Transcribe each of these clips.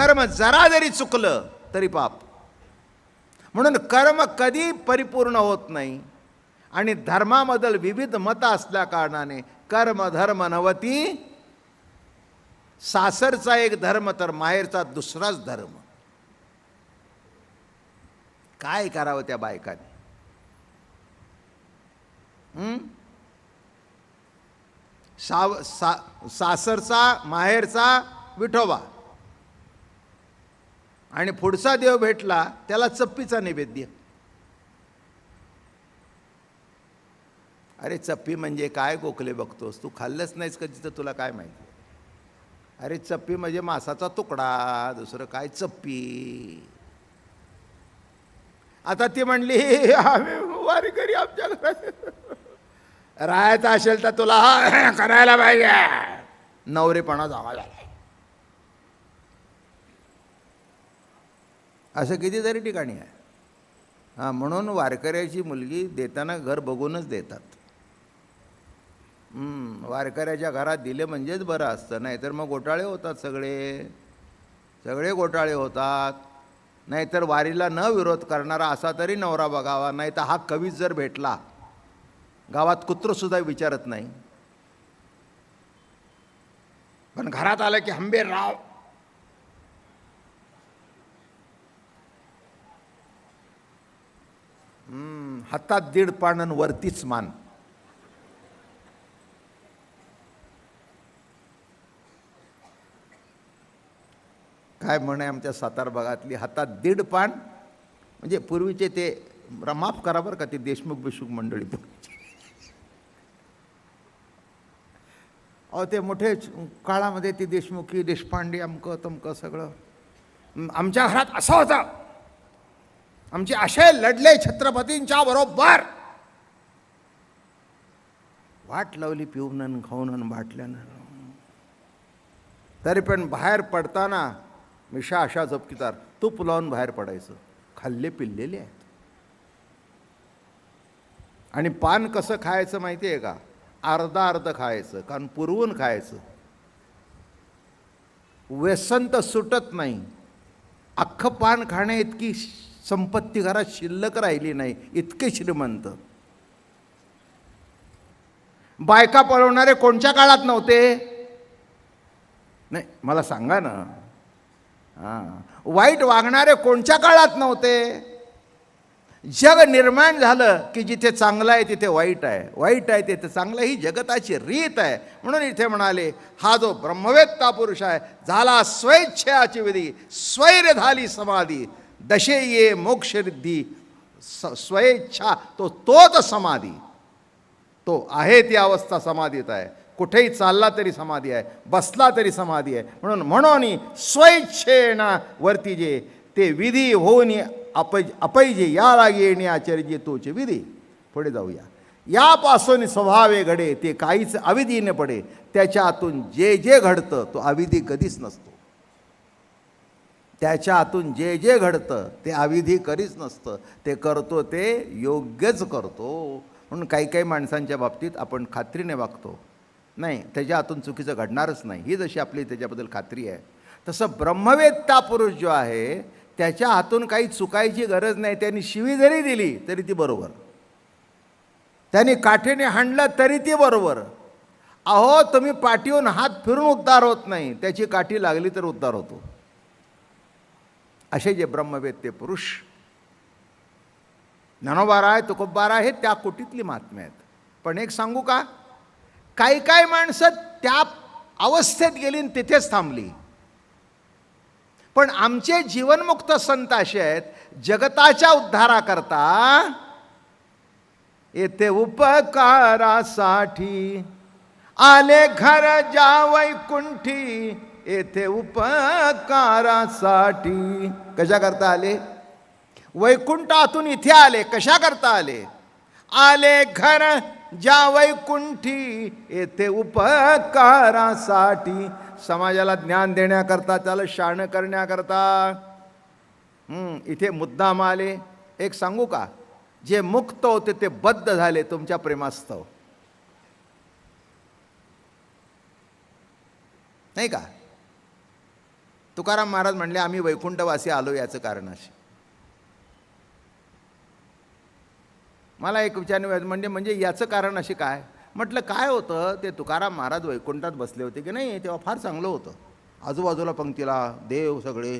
कर्म जरा जरी चुकलं तरी पाप. म्हणून कर्म कधी परिपूर्ण होत नाही. आणि धर्मामधील विविध मतं असल्या कारणाने कर्म धर्म नवती. सासरचा एक धर्म तर माहेरचा दुसराच धर्म. काय करावं त्या बायकाने. सासरचा माहेरचा विठोबा आणि पुढचा देव भेटला त्याला चप्पीचा नैवेद्य. अरे चप्पी म्हणजे काय गोखले बघतोस तू? खाल्लंच नाहीस कधी तर तुला काय माहिती. अरे चप्पी म्हणजे मासाचा तुकडा, दुसरं काय चप्पी. आता ती म्हणली आम्ही वारकरी आमच्या घरात राहायचं असेल तर तुला करायला पाहिजे. नवरेपणा जावा झाला. असं कितीतरी ठिकाणी आहे. हां, म्हणून वारकऱ्याची मुलगी देताना घर बघूनच देतात. वारकऱ्याच्या घरात दिले म्हणजेच बरं असतं. नाहीतर मग घोटाळे होतात. सगळे घोटाळे होतात. नाहीतर वारीला न विरोध करणारा असा तरी नवरा बघावा. नाही तर हा कवीच जर भेटला गावात कुत्रंसुद्धा विचारत नाही. पण घरात आलं की हंबीरराव. हातात 1.5 पान आणि वरतीच मान. काय म्हणे आमच्या सातारा भागातली, हातात 1.5 पान म्हणजे पूर्वीचे ते माफ करा बरं का, ते देशमुख मंडळी अहो ते मोठे काळामध्ये ती देशमुखी देशपांडे अमकं तमकं सगळं. आमच्या घरात असं होतं, आमचे असे लढले छत्रपतींच्या बरोबर. वाट लावली पिऊन खाऊन बाटल्यानं. तरी पण बाहेर पडताना मिशा अशा झपकीदार तूप लावून बाहेर पडायचं. खाल्ले पिल्लेले आहेत. आणि पान कसं खायचं माहिती आहे का? अर्ध खायचं, कारण पुरवून खायचं. व्यसन तर सुटत नाही. अख्खं पान खाण्या इतकी संपत्ती घरात शिल्लक राहिली नाही, इतके श्रीमंत. बायका पळवणारे कोणत्या काळात नव्हते? नाही मला सांगा ना. वाईट वागणारे कोणत्या काळात नव्हते? जग निर्माण झालं की जिथे चांगलं आहे तिथे वाईट आहे, वाईट आहे तिथे चांगलं. ही जगताची रीत आहे. म्हणून इथे म्हणाले हा जो ब्रह्मवेत्ता पुरुष आहे झाला स्वेच्छेची विधी, स्वैर झाली समाधी. दशे ये मोक्ष रिद्धी स्वेच्छा तोच समाधी. तो आहे ती अवस्था समाधीत आहे. कुठेही चालला तरी समाधी आहे, बसला तरी समाधी आहे. म्हणून स्वेच्छेना वरती जे ते विधी होऊन अपैजे या लागे येणे आचर्य तोचे विधी. पुढे जाऊया. यापासून स्वभावे घडे ते काहीच अविधीने पडे. त्याच्या हातून जे जे घडतं तो अविधी कधीच नसतो. त्याच्या हातून जे जे घडतं ते अविधी कधीच नसतं. ते करतो ते योग्यच करतो. म्हणून काही काही माणसांच्या बाबतीत आपण खात्रीने वागतो, नाही त्याच्या हातून चुकीचं घडणारच नाही, ही जशी आपली त्याच्याबद्दल खात्री आहे. तसं ब्रह्मवेत्ता पुरुष जो आहे त्याच्या हातून काही चुकायची गरज नाही. त्यांनी शिवी जरी दिली तरी ती बरोबर, त्यांनी काठीने हाणलं तरी ती बरोबर. अहो तुम्ही पाठीवरून हात फिरून उद्धार होत नाही, त्याची काठी लागली तर उद्धार होतो. असे जे ब्रह्मवेत्ते पुरुष ज्ञानोबा आहे तुकोबा आहे त्या कोटीतली महात्मे आहेत. पण एक सांगू का, काही काही माणसं त्या अवस्थेत गेली आणि तिथेच थांबली. पण आमचे जीवनमुक्त संत असे आहेत जगताच्या उद्धाराकरता येथे उपकारासाठी आले घर जा वैकुंठी. येथे उपकारासाठी कशा करता आले? वैकुंठातून इथे आले. कशा करता आले? आले घर ज्या वैकुंठी येथे उपकारासाठी. समाजाला ज्ञान देण्याकरता, त्याला शहाणं करण्याकरता इथे मुद्दाम आले. एक सांगू का, जे मुक्त होते ते बद्ध झाले तुमच्या प्रेमास्तव, नाही का? तुकाराम महाराज म्हणले आम्ही वैकुंठवासी आलो याचं कारण असे. मला एक विचारणे म्हणजे याचं कारण असे काय. म्हटलं काय होतं, ते तुकाराम महाराज वैकुंठात बसले होते की नाही तेव्हा फार चांगलं होतं. आजूबाजूला पंक्तीला देव सगळे.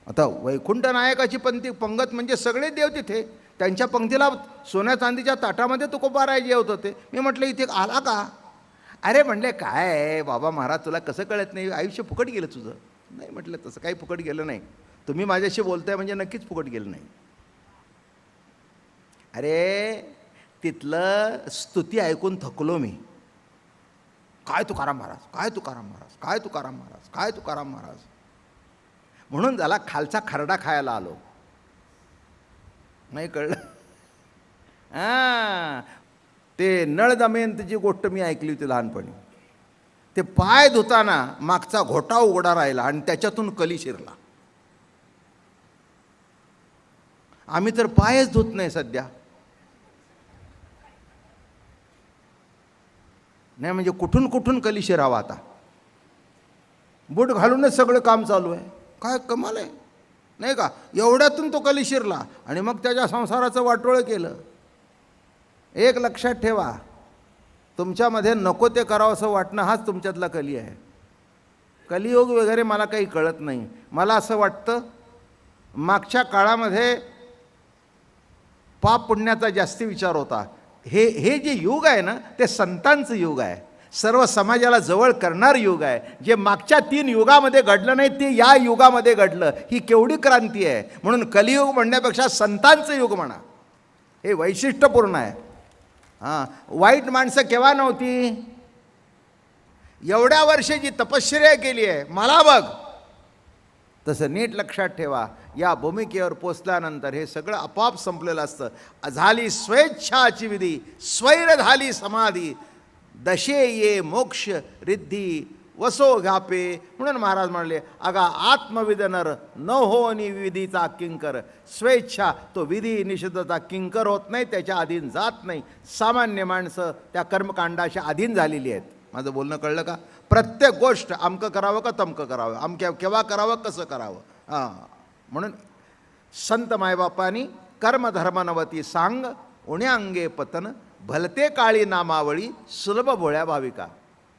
आता वैकुंठ नायकाची पंगत म्हणजे सगळे देव तिथे. त्यांच्या पंक्तीला सोन्या चांदीच्या ताटामध्ये तुकोबाराय जेवत होते. मी म्हटलं इथे आला का. अरे म्हणले काय बाबा महाराज तुला कसं कळत नाही, आयुष्य फुकट गेलं तुझं. नाही म्हटलं तसं काही फुकट गेलं नाही, तुम्ही माझ्याशी बोलताय म्हणजे नक्कीच फुकट गेलं नाही. अरे तिथलं स्तुती ऐकून थकलो मी. काय तुकाराम महाराज, काय तुकाराम महाराज, काय तुकाराम महाराज, काय तुकाराम महाराज. म्हणून झाला खालचा खरडा खायला आलो. नाही कळलं. हां, ते नळ दमयंतीची गोष्ट मी ऐकली होती लहानपणी. ते पाय धुताना मागचा घोटा उघडा राहिला आणि त्याच्यातून कली शिरला. आम्ही तर पायच धुत नाही सध्या. नाही म्हणजे कुठून कुठून कली शिरावा आता. बूट घालूनच सगळं काम चालू आहे. काय कमाल आहे नाही का. एवढ्यातून तो कली शिरला आणि मग त्याच्या संसाराचं वाटोळं केलं. एक लक्षात ठेवा, तुमच्यामध्ये नको ते करावं असं वाटणं हाच तुमच्यातला कली आहे. कलियुग वगैरे मला काही कळत नाही. मला असं वाटतं मागच्या काळामध्ये पाप पुण्याचा जास्ती विचार होता. हे जे युग आहे ना ते संतांचं युग आहे. सर्व समाजाला जवळ करणार युग आहे. जे मागच्या 3 युगामध्ये घडलं नाही ते या युगामध्ये घडलं. ही केवढी क्रांती आहे. म्हणून कलियुग म्हणण्यापेक्षा संतांचं युग म्हणा, हे वैशिष्ट्यपूर्ण आहे. हां, वाईट माणसं केव्हा नव्हती. एवढ्या वर्षे जी तपश्चर्या केली आहे मला बघ. तसं नीट लक्षात ठेवा, या भूमिकेवर पोचल्यानंतर हे सगळं आपोआप संपलेलं असतं. झाली स्वेच्छाची विधी, स्वैर झाली समाधी, दशे ये मोक्ष रिद्धी वसो घापे. म्हणून महाराज म्हणले अगा आत्मविद नर न होनी विधीचा किंकर. स्वेच्छा तो विधी निषेधाचा किंकर होत नाही, त्याच्या अधीन जात नाही. सामान्य माणसं त्या कर्मकांडाच्या अधीन झालेली आहेत. माझं बोलणं कळलं का. प्रत्येक गोष्ट अमकं करावं का तमकं करावं, अमक्या केव्हा करावं कसं करावं. हां, म्हणून संत मायबापांनी कर्मधर्मनवती सांग उण्या अंगे पतन भलते काळी नामावळी सुलभ भोळ्या भाविका.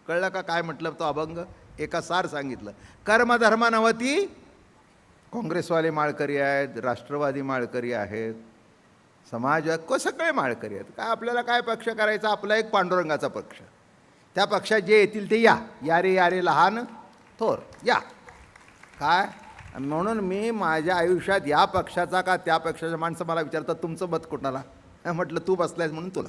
कळलं का काय म्हटलं तो अभंग. एका सार सांगितलं. कर्मधर्मनवती काँग्रेसवाले माळकरी आहेत, राष्ट्रवादी माळकरी आहेत, समाज सगळे माळकरी आहेत. काय आपल्याला काय पक्ष करायचा, आपला एक पांडुरंगाचा पक्ष. त्या पक्षात जे येतील ते या. या रे लहान थोर या. काय म्हणून मी माझ्या आयुष्यात या पक्षाचा का त्या पक्षाच्या माणसं मला विचारतात तुमचं मत कुणाला. म्हटलं तू बसलायस म्हणून तुला.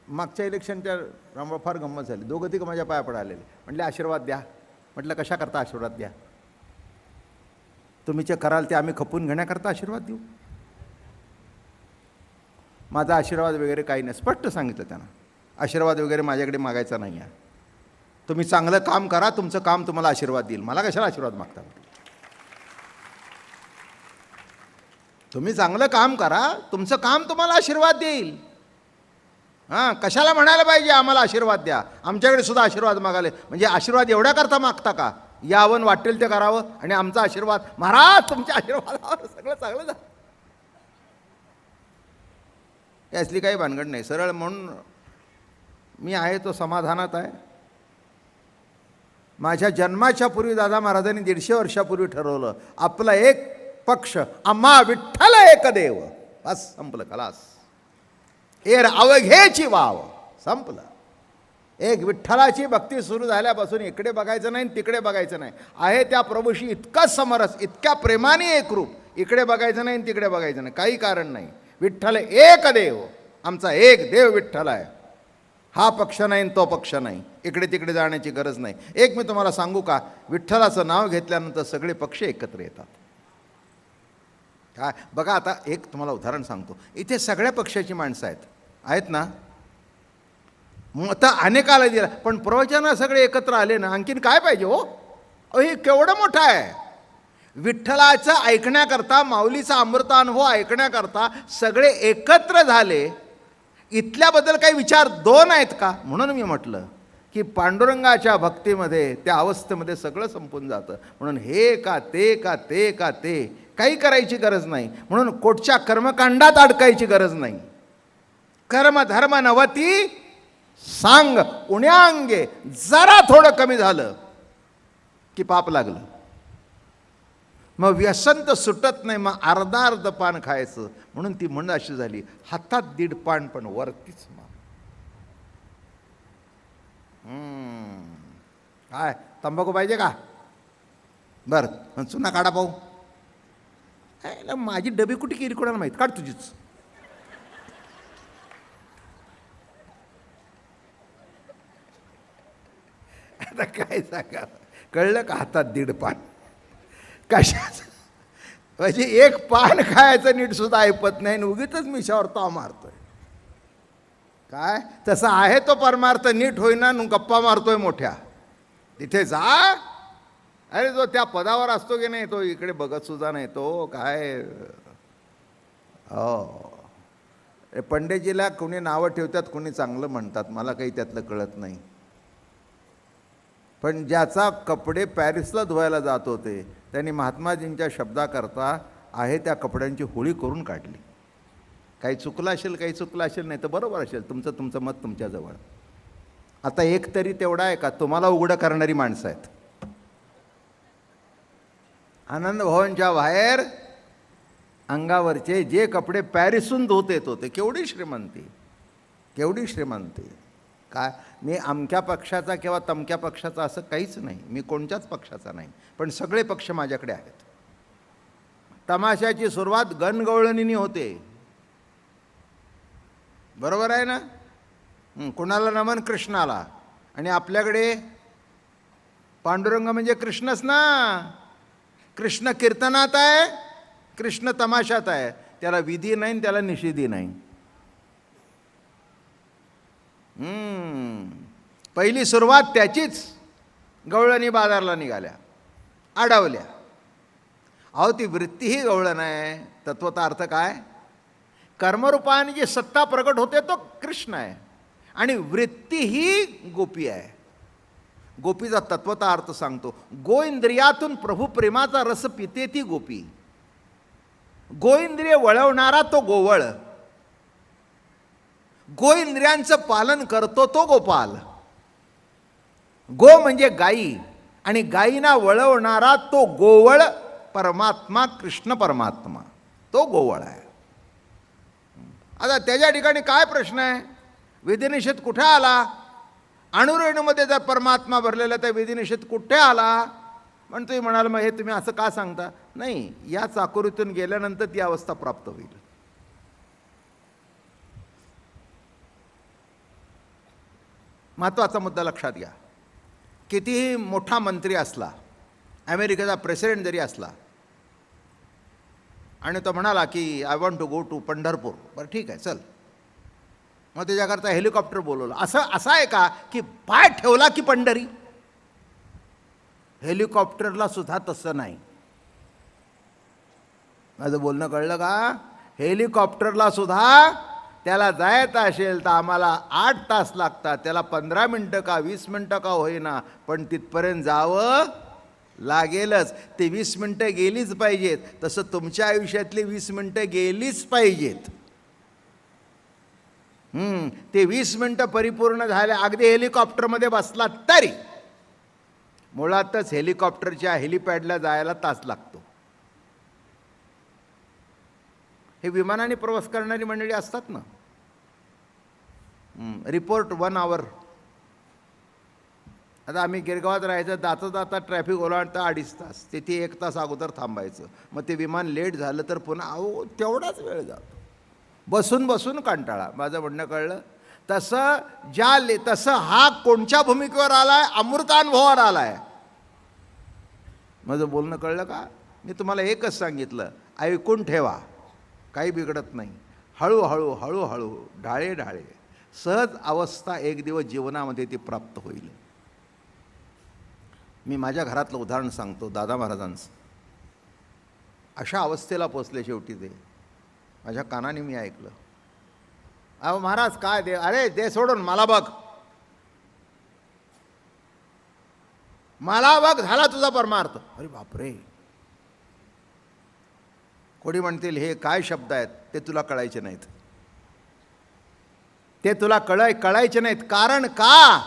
मागच्या इलेक्शनच्या रामबा फार गंमत झाली. दोघं तिघं माझ्या पाया पडालेले. म्हटले आशीर्वाद द्या. म्हटलं कशा करता आशीर्वाद द्या. तुम्ही जे कराल ते आम्ही खपून घेण्याकरता आशीर्वाद देऊ. माझा आशीर्वाद वगैरे काही नाही. स्पष्ट सांगितलं त्यांना. आशीर्वाद वगैरे माझ्याकडे मागायचा नाही आहे. तुम्ही चांगलं काम करा, तुमचं काम तुम्हाला आशीर्वाद देईल. मला कशाला आशीर्वाद मागता. तुम्ही चांगलं काम करा, तुमचं काम तुम्हाला आशीर्वाद देईल. हां, कशाला म्हणायला पाहिजे आम्हाला आशीर्वाद द्या. आमच्याकडे सुद्धा आशीर्वाद मागाले म्हणजे आशीर्वाद एवढ्याकरता मागता का. यावं वाटेल ते करावं आणि आमचा आशीर्वाद महाराज तुमच्या आशीर्वादावर सगळं चांगलं झालं. यातली काही भानगड नाही. सरळ म्हणून मी आहे तो समाधानात आहे. माझ्या जन्माच्या पूर्वी दादा महाराजांनी 150 वर्षापूर्वी ठरवलं आपला एक पक्ष आम्हा विठ्ठल एक देव. बस संपलं. खलास. एर अवघेची वाव. संपलं. एक विठ्ठलाची भक्ती सुरू झाल्यापासून इकडे बघायचं नाही तिकडे बघायचं नाही. आहे त्या प्रभूशी इतका समरस, इतक्या प्रेमाने एकरूप. इकडे बघायचं नाही तिकडे बघायचं नाही. काही कारण नाही. विठ्ठल एक देव. आमचा एक देव विठ्ठल आहे. हा पक्ष नाही तो पक्ष नाही. इकडे तिकडे जाण्याची गरज नाही. एक मी तुम्हाला सांगू का, विठ्ठलाचं नाव घेतल्यानंतर सगळे पक्ष एकत्र येतात. काय बघा आता एक तुम्हाला उदाहरण सांगतो. इथे सगळ्या पक्षाची माणसं आहेत ना. मग अनेकाला दिला पण प्रवचना सगळे एकत्र आले ना आणखीन काय पाहिजे हो. हे केवढं मोठं आहे. विठ्ठलाचं ऐकण्याकरता, माऊलीचा अमृतानुभव ऐकण्याकरता सगळे एकत्र झाले. इथल्याबद्दल काही विचार दोन आहेत का? म्हणून मी म्हटलं की पांडुरंगाच्या भक्तीमध्ये त्या अवस्थेमध्ये सगळं संपून जातं. म्हणून हे का ते का ते का ते काही करायची गरज नाही. म्हणून कोटच्या कर्मकांडात अडकायची गरज नाही. कर्म धर्म नवती सांग उण्याअंगे, जरा थोडं कमी झालं की पाप लागलं. मग व्यसन तर सुटत नाही, मग अर्धा अर्ध पान खायचं. म्हणून ती म्हण अशी झाली, हातात 1.5 पान पण वरतीच मान. काय तंबाखू पाहिजे का? बरं चुना काढा पाहू. माझी डबी कुठे केली कोणाला माहीत, काढ तुझीच. आता काय सांगा, कळलं का? हातात 1.5 पान कशाचं? म्हणजे 1 पान खायचं नीट सुद्धा ऐपत नाही, आणि उगीच मिशावर ताव मारतोय. काय तसं आहे तो परमार्थ नीट होईना, गप्पा मारतोय मोठ्या. तिथे जा. अरे जो त्या पदावर असतो की नाही, तो इकडे बघत सुद्धा नाही. तो काय पंडितजीला कोणी नावं ठेवतात, कोणी चांगलं म्हणतात, मला काही त्यातलं कळत नाही. पण ज्याचा कपडे पॅरिसला धुवायला जात होते, त्यांनी महात्माजींच्या शब्दाकरता आहे त्या कपड्यांची होळी करून काढली. काही चुकलं असेल, काही चुकलं असेल, नाही तर बरोबर असेल. तुमचं मत तुमच्याजवळ. आता एक तरी तेवढा आहे का तुम्हाला उघडं करणारी माणसं आहेत. आनंद भवनच्या बाहेर अंगावरचे जे कपडे पॅरिसहून धुत येत होते, केवढी श्रीमंती, केवढी श्रीमंती. काय मी अमक्या पक्षाचा किंवा तमक्या पक्षाचा असं काहीच नाही. मी कोणत्याच पक्षाचा नाही, पण सगळे पक्ष माझ्याकडे आहेत. तमाशाची सुरुवात गणगवळणीने होते, बरोबर आहे ना? कुणाला नमन? कृष्णाला. आणि आपल्याकडे पांडुरंग म्हणजे कृष्णच ना. कृष्ण कीर्तनात आहे, कृष्ण तमाशात आहे. त्याला विधी नाही, त्याला निषेधी नाही. पहिली सुरुवात त्याचीच. गवळणी बाजारला निघाल्या, अडवल्या. अहो ती वृत्ती ही गवळण आहे. तत्वता अर्थ काय? कर्मरूपाने जी सत्ता प्रकट होते तो कृष्ण आहे, आणि वृत्ती ही गोपी आहे. गोपीचा तत्वता अर्थ सांगतो. गोइंद्रियातून प्रभू प्रेमाचा रस पिते ती गोपी. गोइंद्रिय वळवणारा तो गोवळ. गोइंद्रियांचं पालन करतो तो गोपाल. गो म्हणजे गाई, आणि गायीना वळवणारा तो गोवळ परमात्मा, कृष्ण परमात्मा, तो गोवळ आहे. आता त्याच्या ठिकाणी काय प्रश्न आहे? विधिनिषेध कुठे आला? अणुरेणूमध्ये जर परमात्मा भरलेला तर विधिनिषेध कुठे आला? पण तुम्ही म्हणाल मग हे तुम्ही असं का सांगता? नाही, या चाकोरीतून गेल्यानंतर ती अवस्था प्राप्त होईल. महत्त्वाचा मुद्दा लक्षात घ्या. कितीही मोठा मंत्री असला, अमेरिकेचा प्रेसिडेंट जरी असला, आणि तो म्हणाला की I want to go to Pandharpur, बरं ठीक आहे चल, मग त्याच्याकरता हेलिकॉप्टर बोलवलं. असं आहे का की पाय ठेवला की पंढरी? हेलिकॉप्टरला सुद्धा तसं नाही. माझं बोलणं कळलं का? हेलिकॉप्टरला सुद्धा त्याला जायचं असेल तर आम्हाला 8 तास लागतात, त्याला 15 मिनटं का 20 मिनटं का होईना, पण तिथपर्यंत जावं लागेलच. ते 20 मिनटं गेलीच पाहिजेत. तसं तुमच्या आयुष्यातली 20 मिनटं गेलीच पाहिजेत. ते 20 मिनटं परिपूर्ण झाले, अगदी हेलिकॉप्टरमध्ये बसला तरी. मुळातच हेलिकॉप्टरच्या हेलिपॅडला जायला तास लागतो. हे विमानाने प्रवास करणारी मंडळी असतात ना, रिपोर्ट 1 आवर. आता आम्ही गिरगावात राहायचं, जाता ट्रॅफिक ओलांडतं 2.5 तास, तिथे 1 तास अगोदर थांबायचं. मग ते विमान लेट झालं तर पुन्हा तेवढाच वेळ जातो. बसून बसून कंटाळा. माझं म्हणणं कळलं? तसं हा कोणत्या भूमिकेवर आलाय? अमृतानुभवावर आलाय. माझं बोलणं कळलं का? मी तुम्हाला एकच सांगितलं, ऐकून ठेवा, काही बिघडत नाही. हळूहळू हळूहळू ढाळे ढाळे सहज अवस्था एक दिवस जीवनामध्ये ती प्राप्त होईल. मी माझ्या घरातलं उदाहरण सांगतो, दादा महाराजांचं. अशा अवस्थेला पोचले शेवटी ते. माझ्या कानाने मी ऐकलं. अहो महाराज काय दे, अरे दे सोडून मला बघ, मला बघ, झाला तुझा परमार्थ. अरे बापरे, कोणी म्हणतील हे काय शब्द आहेत, ते तुला कळायचे नाहीत, ते तुला कळायचे नाहीत. कारण का,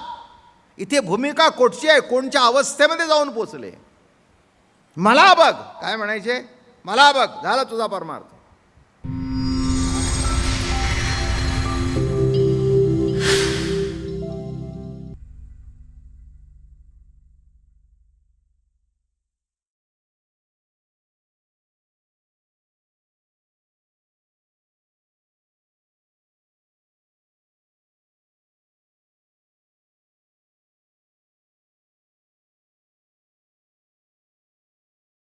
इथे भूमिका कोठची आहे, कोणच्या अवस्थेमध्ये जाऊन पोचले. मला बघ काय म्हणायचे, मला बघ, झाला तुझा परमार्थ.